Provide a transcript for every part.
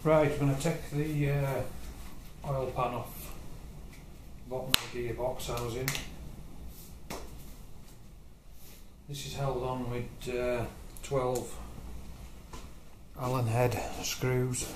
Right, I'm going to take the oil pan off the bottom of the gearbox housing. This is held on with 12 Allen head screws.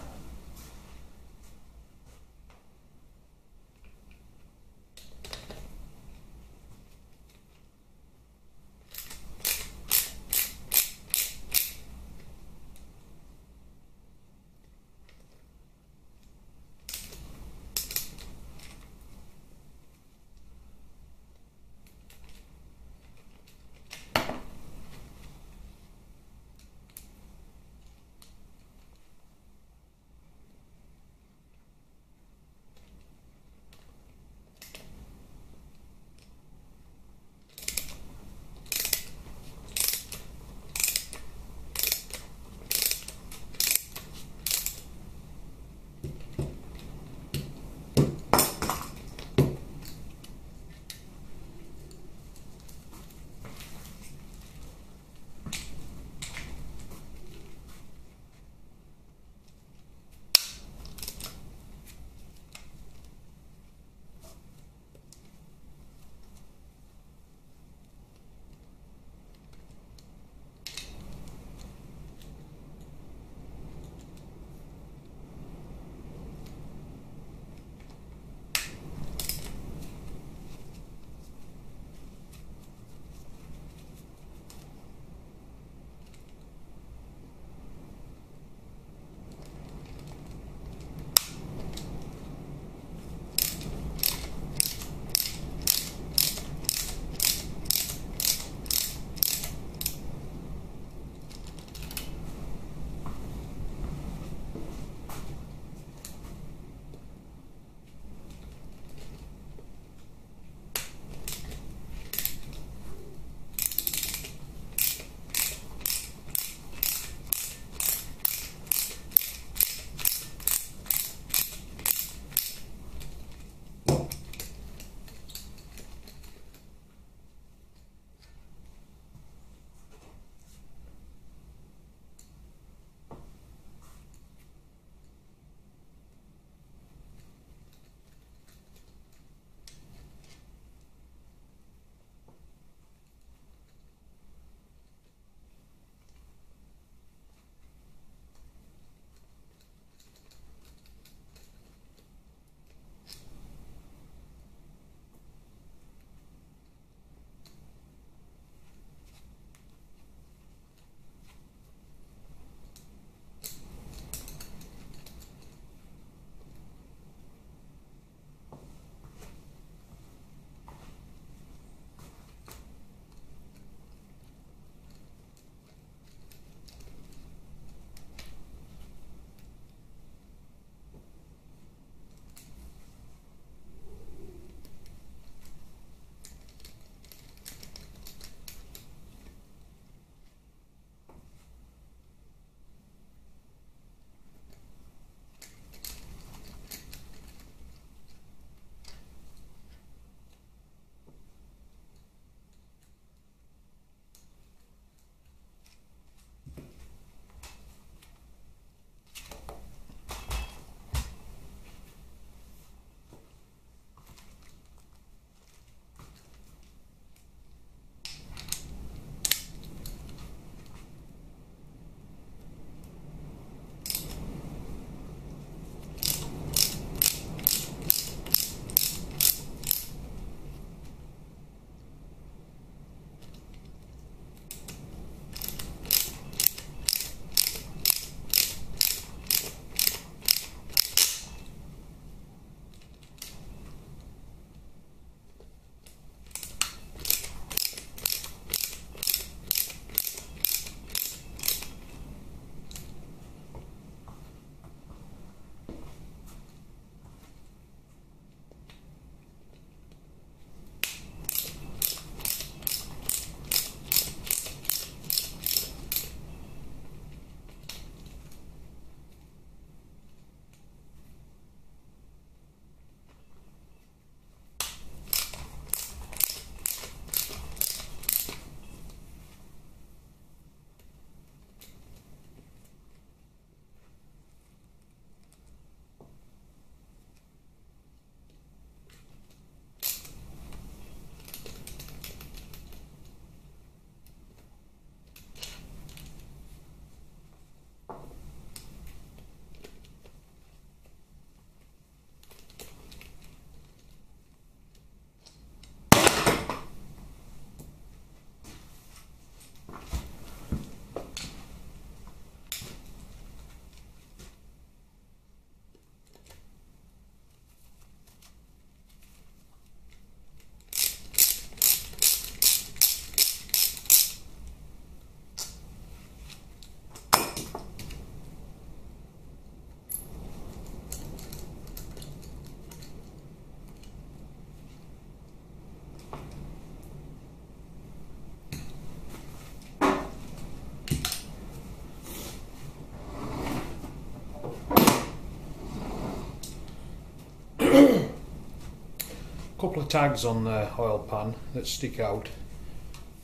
couple of tags on the oil pan that stick out.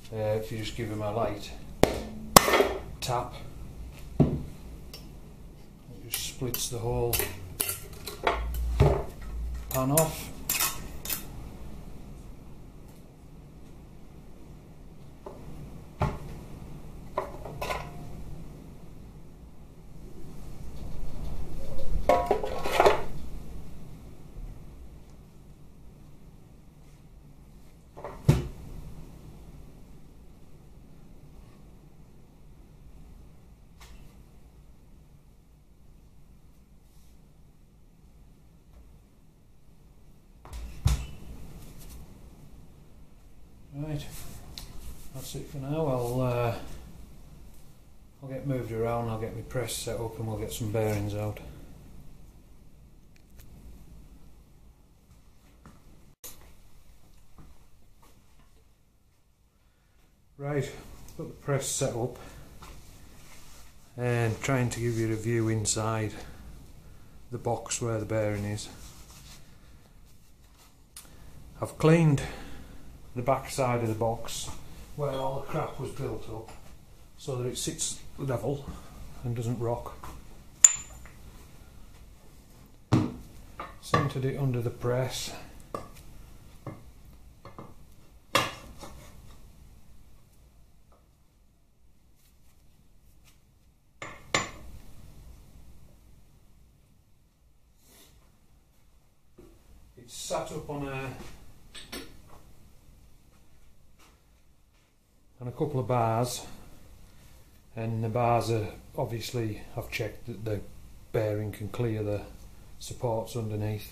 If you just give them a light tap, it just splits the whole pan off. Right, that's it for now. I'll get moved around, I'll get my press set up and we'll get some bearings out. Right, got the press set up and trying to give you a view inside the box where the bearing is. I've cleaned the back side of the box where all the crap was built up so that it sits level and doesn't rock. Centered it under the press. It's sat up on a couple of bars, and the bars are obviously, I've checked that the bearing can clear the supports underneath.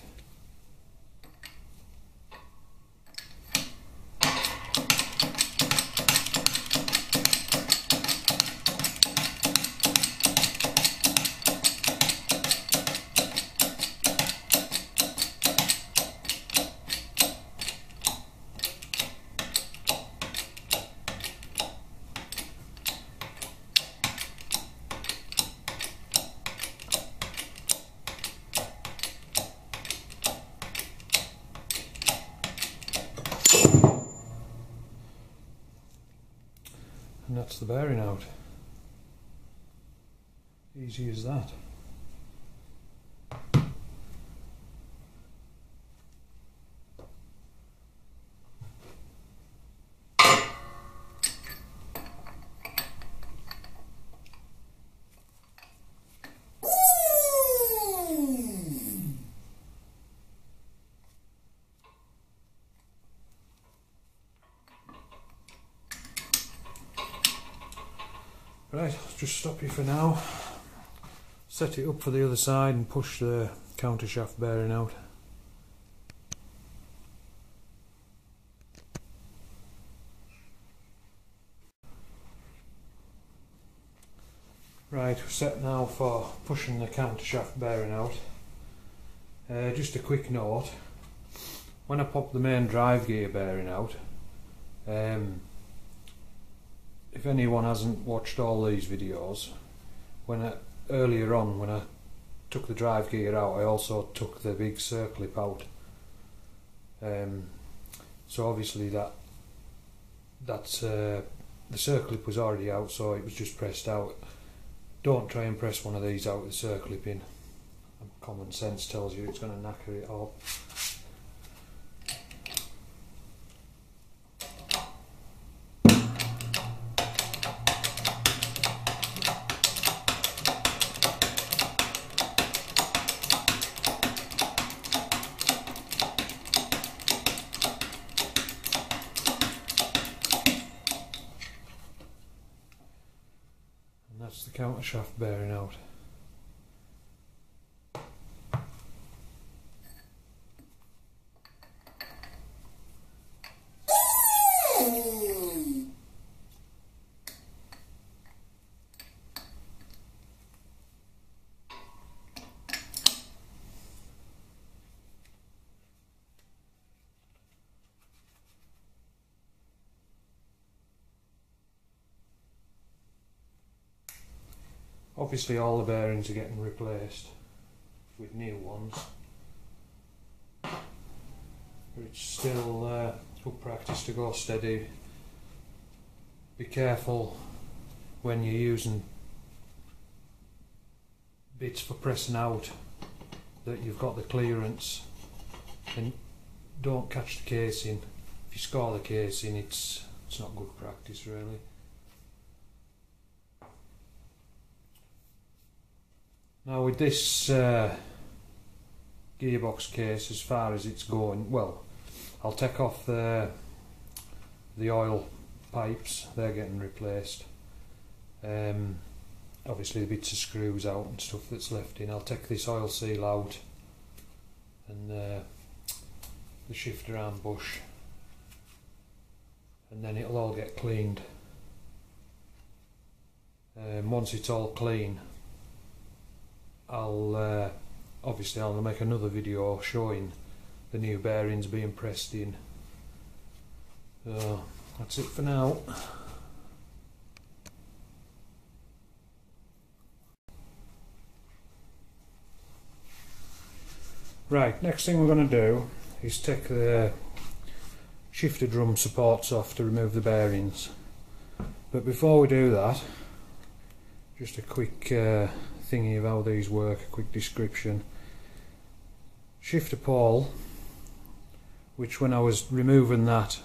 And that's the bearing out. Easy as that. Right, I'll just stop you for now, set it up for the other side and push the countershaft bearing out. Right, we're set now for pushing the countershaft bearing out. Just a quick note, when I pop the main drive gear bearing out, if anyone hasn't watched all these videos, earlier on when I took the drive gear out, I also took the big circlip out. So obviously the circlip was already out, so it was just pressed out. Don't try and press one of these out with the circlip in. Common sense tells you it's going to knacker it all. That's the countershaft bearing out. Obviously all the bearings are getting replaced with new ones. but it's still good practice to go steady. Be careful when you're using bits for pressing out that you've got the clearance, and don't catch the casing. If you score the casing, it's not good practice really. Now with this gearbox case, as far as it's going, well, I'll take off the oil pipes, they're getting replaced. Obviously the bits of screws out and stuff that's left in. I'll take this oil seal out and the shifter arm bush, and then it'll all get cleaned. Once it's all clean, I'll make another video showing the new bearings being pressed in. So that's it for now. Right, next thing we're going to do is take the shifter drum supports off to remove the bearings. But before we do that, just a quick thingy of how these work, a quick description. Shifter pole, which when I was removing that,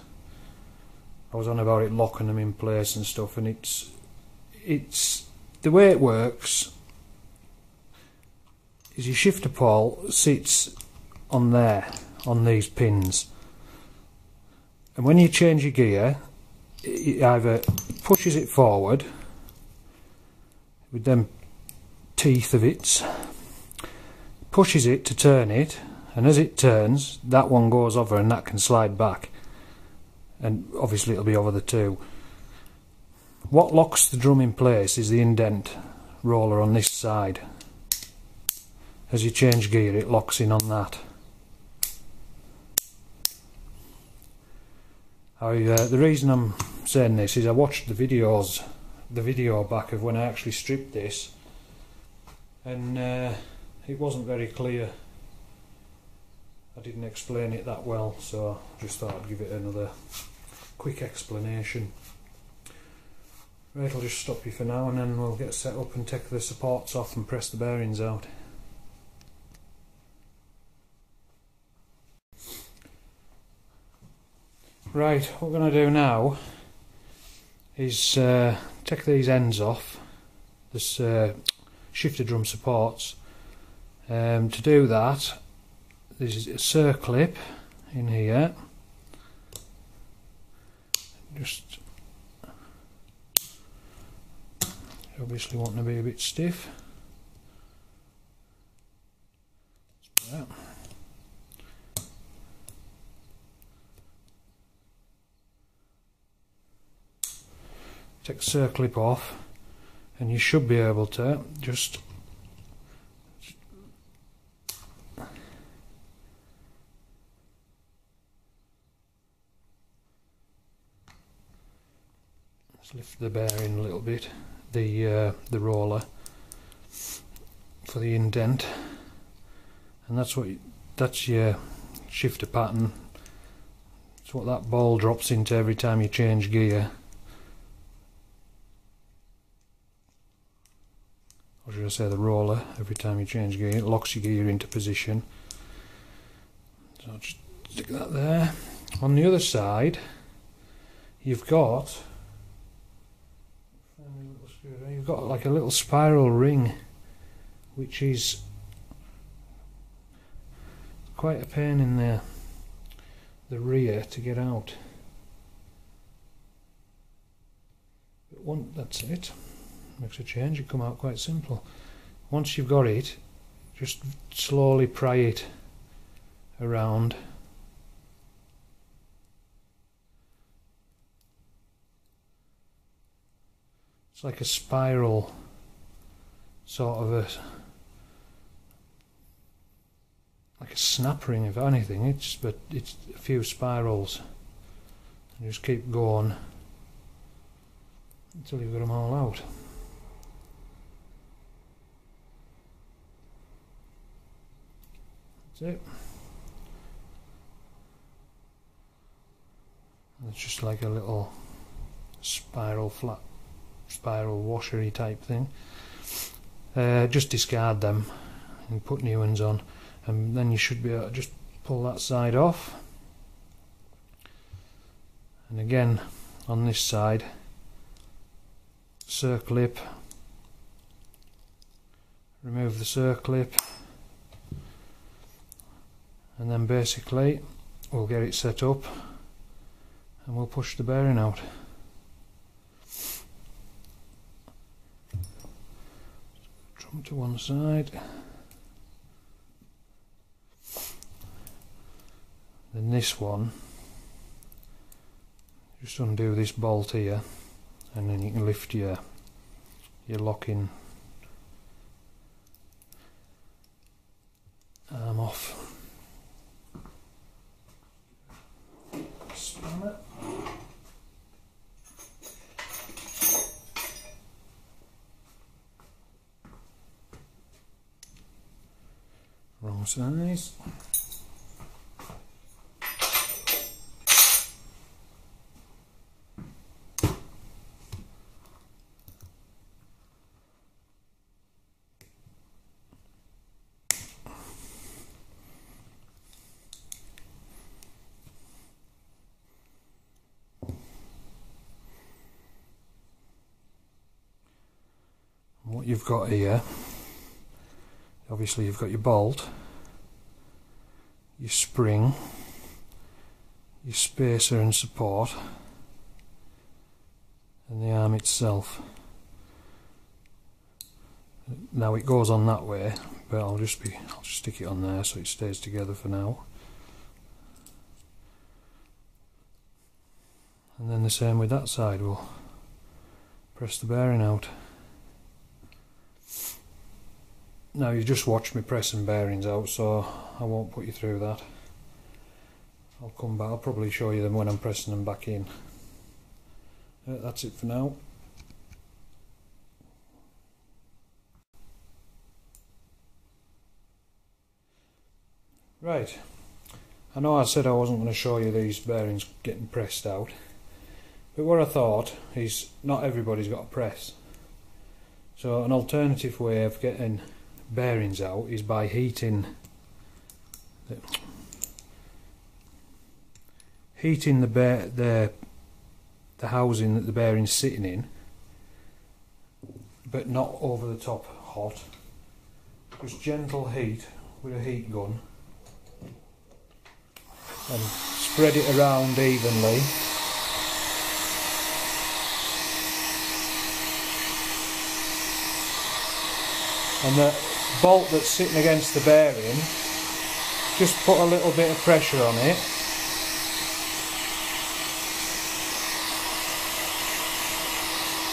I was on about it locking them in place and stuff, and it's the way it works is your shifter pole sits on there, on these pins, and when you change your gear, it either pushes it forward with them teeth of its, pushes it to turn it, and as it turns, that one goes over and that can slide back, and obviously it'll be over the two. What locks the drum in place is the indent roller on this side. As you change gear, it locks in on that. The reason I'm saying this is I watched the video back of when I actually stripped this, and it wasn't very clear. I didn't explain it that well, so I just thought I'd give it another quick explanation. Right, I'll just stop you for now and then we'll get set up and take the supports off and press the bearings out. Right, what we're going to do now is take these ends off, this shifter drum supports. To do that, there's a circlip in here. Just obviously wanting to be a bit stiff. Like that. Take the circlip off, and you should be able to just lift the bearing a little bit, the roller for the indent, and that's your shifter pattern. It's what that ball drops into every time you change gear. Or should I say the roller, every time you change gear, it locks your gear into position. So I'll just stick that there. On the other side, you've got like a little spiral ring, which is quite a pain in the rear to get out. But that's it. Makes a change, it come out quite simple. Once you've got it, just slowly pry it around. It's like a spiral, sort of like a snap ring if anything. But it's a few spirals. You just keep going until you've got them all out. That's it. It's just like a little spiral, flat spiral washery type thing. Just discard them and put new ones on, and then you should be able to just pull that side off. And again on this side, circlip, remove the circlip, and then basically we'll get it set up and we'll push the bearing out. Drum to one side, then this one, just undo this bolt here, and then you can lift your locking arm off. Span it. Wrong size. What you've got here, obviously you've got your bolt, your spring, your spacer and support, and the arm itself. Now it goes on that way, but I'll just stick it on there so it stays together for now. And then the same with that side, we'll press the bearing out. Now you just watched me pressing bearings out, so I won't put you through that. I'll come back, I'll probably show you them when I'm pressing them back in. That's it for now. Right, I know I said I wasn't going to show you these bearings getting pressed out, but what I thought is not everybody's got a press. So an alternative way of getting bearings out is by heating the housing that the bearing's sitting in, but not over the top hot. Just gentle heat with a heat gun and spread it around evenly. And the bolt that's sitting against the bearing, just put a little bit of pressure on it.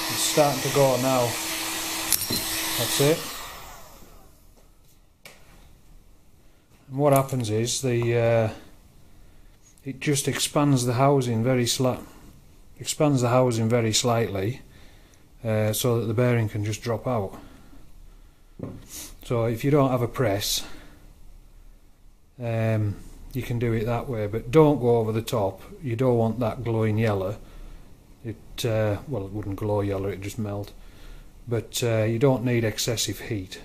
It's starting to go now. That's it. And what happens is it just expands the housing very slightly, so that the bearing can just drop out. So if you don't have a press, you can do it that way, but don't go over the top. You don't want that glowing yellow. Well, it wouldn't glow yellow, it'd just melt. But you don't need excessive heat.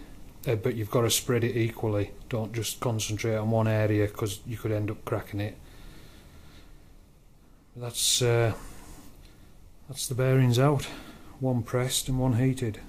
But you've got to spread it equally. Don't just concentrate on one area, because you could end up cracking it. That's the bearings out. One pressed and one heated.